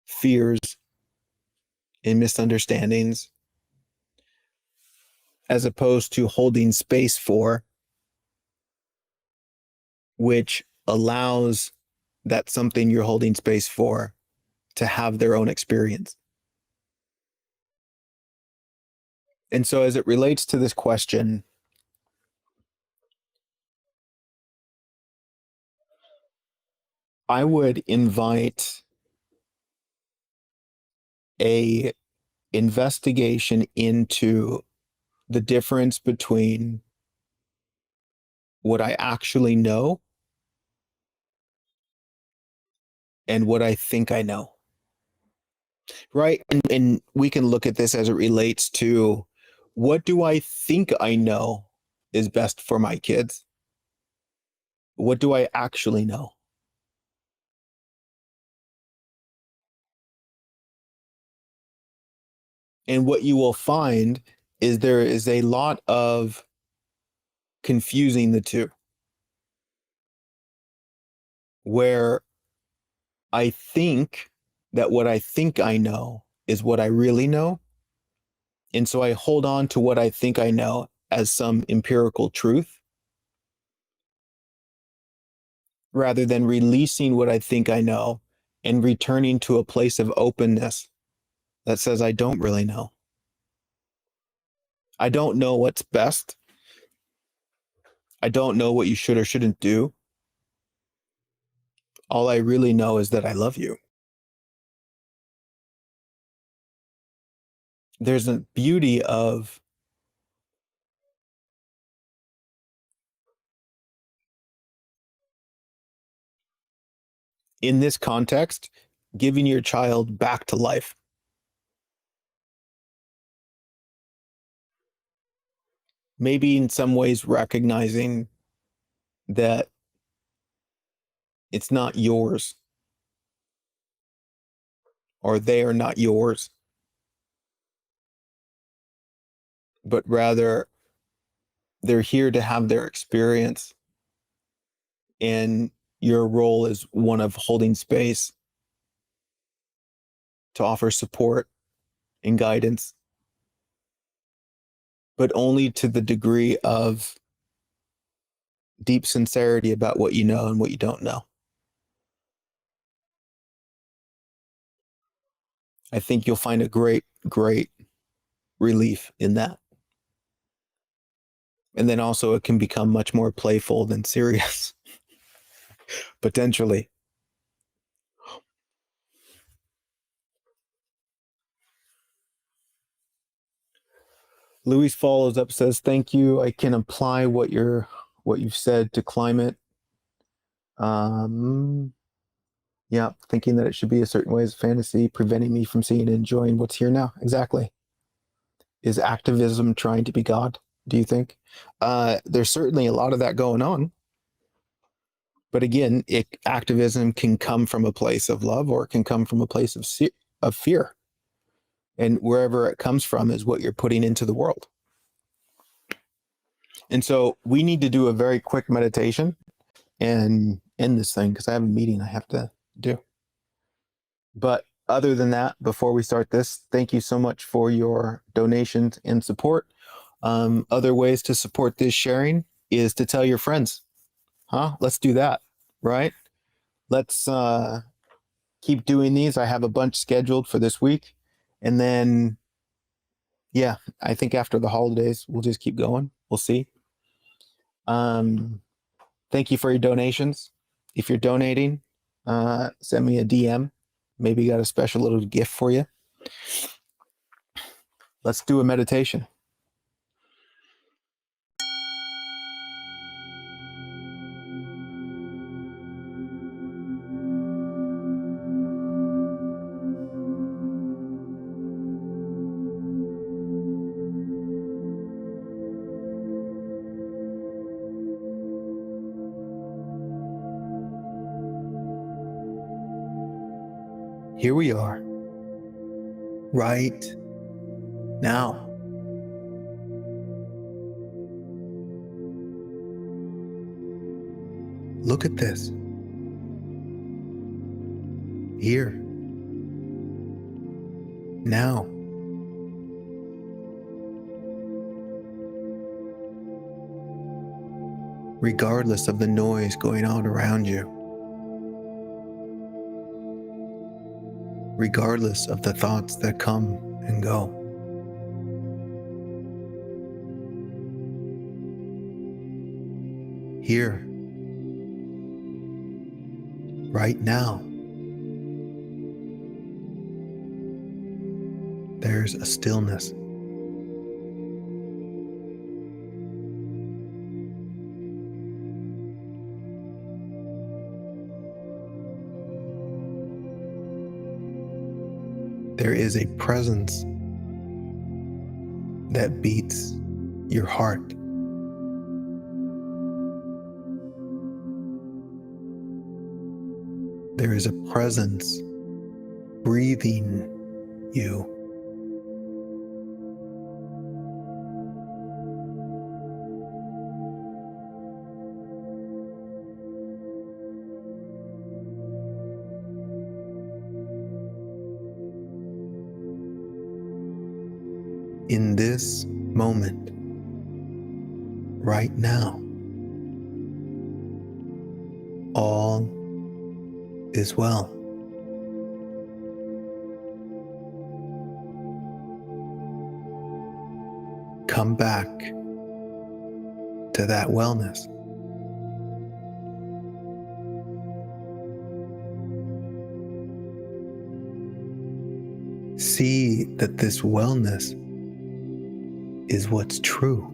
fears and misunderstandings, as opposed to holding space for, which allows that something you're holding space for to have their own experience. And so, as it relates to this question, I would invite a investigation into the difference between what I actually know and what I think I know. Right. And we can look at this as it relates to, what do I think I know is best for my kids? What do I actually know? And what you will find is there is a lot of confusing the two, where I think that what I think I know is what I really know. And so I hold on to what I think I know as some empirical truth, rather than releasing what I think I know and returning to a place of openness that says, I don't really know. I don't know what's best. I don't know what you should or shouldn't do. All I really know is that I love you. There's a beauty of in this context, giving your child back to life. Maybe in some ways recognizing that it's not yours, or they are not yours, but rather they're here to have their experience. And your role is one of holding space to offer support and guidance, but only to the degree of deep sincerity about what you know and what you don't know. I think you'll find a great, great relief in that. And then also, it can become much more playful than serious, potentially. Louis follows up, says, thank you. I can apply what you've said to climate. Yeah, thinking that it should be a certain way is fantasy, preventing me from seeing and enjoying what's here now. Exactly. Is activism trying to be God, do you think? There's certainly a lot of that going on. But again, activism can come from a place of love, or it can come from a place of fear. And wherever it comes from is what you're putting into the world. And so we need to do a very quick meditation and end this thing because I have a meeting I have to do. But other than that, before we start this, thank you so much for your donations and support. Other ways to support this sharing is to tell your friends. Let's do that, right? Let's keep doing these. I have a bunch scheduled for this week. And then, yeah, I think after the holidays, we'll just keep going. We'll see. Thank you for your donations. If you're donating, send me a DM. Maybe got a special little gift for you. Let's do a meditation. Here we are, right now. Look at this. Here. Now. Regardless of the noise going on around you. Regardless of the thoughts that come and go. Here. Right now. There's a stillness. There is a presence that beats your heart. There is a presence breathing you. In this moment, right now, all is well. Come back to that wellness. See that this wellness is what's true.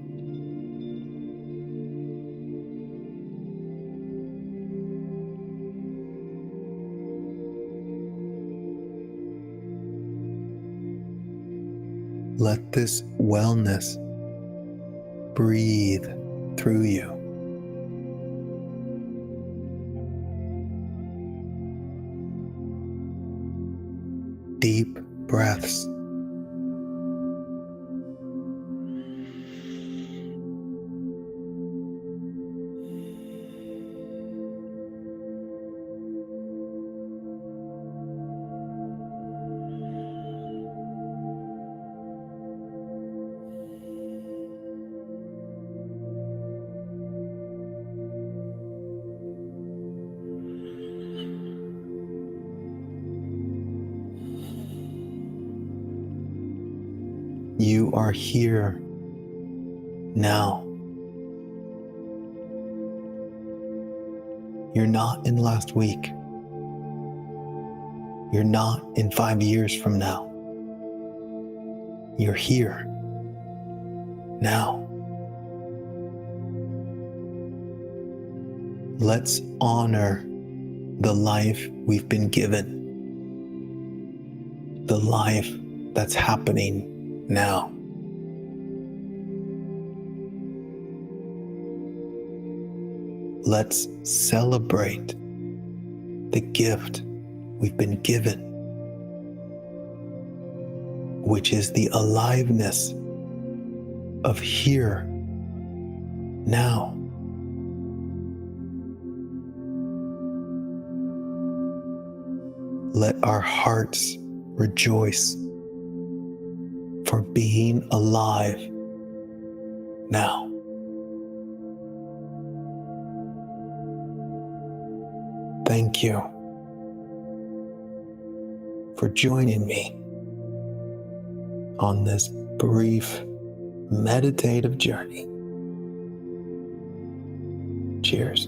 Let this wellness breathe through you. Deep breaths. You are here now. You're not in last week. You're not in 5 years from now. You're here now. Let's honor the life we've been given, the life that's happening now. Let's celebrate the gift we've been given, which is the aliveness of here now. Let our hearts rejoice for being alive now. Thank you for joining me on this brief meditative journey. Cheers.